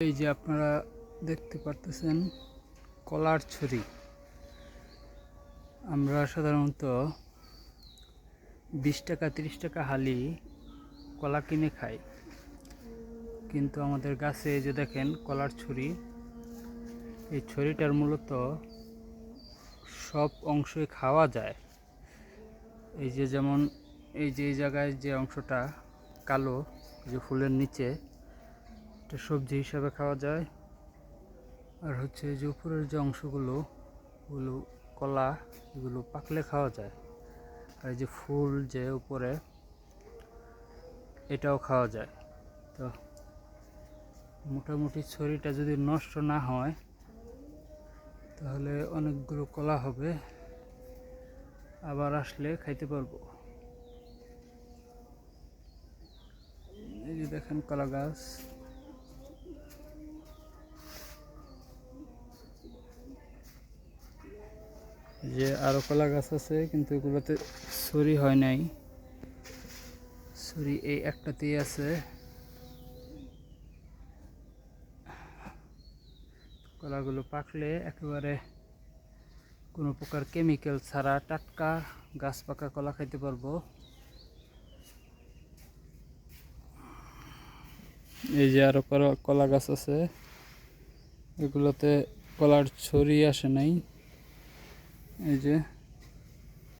এই যে আপনারা দেখতে পারতেছেন কলার ছড়ি। আমরা সাধারণত 20 টাকা 30 টাকা হালি কলা কিনে খাই, কিন্তু আমাদের গাছে এই যে দেখেন কলার ছড়ি। এই ছড়িটার মূলত সব অংশই খাওয়া যায়। এই যে যেমন এই যে এই জায়গায় যে অংশটা কালো, যে ফুলের নিচে, এটা সবজি হিসাবে খাওয়া যায়। আর হচ্ছে যে উপরের যে অংশগুলো, ওগুলো কলা, এগুলো পাকলে খাওয়া যায়। আর এই যে ফুল যে উপরে, এটাও খাওয়া যায়। তো মোটামুটি ছড়িটা যদি নষ্ট না হয় তাহলে অনেকগুলো কলা হবে, আবার আসলে খাইতে পারবো। এই যে দেখেন কলা গাছ। যে আরো কলা গাছ আছে, কিন্তু এগুলোতে ছড়ি হয় নাই, ছড়ি এই একটাতেই আছে। কলাগুলো পাকলে একেবারে কোনো প্রকার কেমিক্যাল ছাড়া টাটকা গাছ পাকা কলা খাইতে পারবো। এই যে আরো কলা গাছ আছে, এগুলোতে কলার ছড়ি আসে নাই। এই যে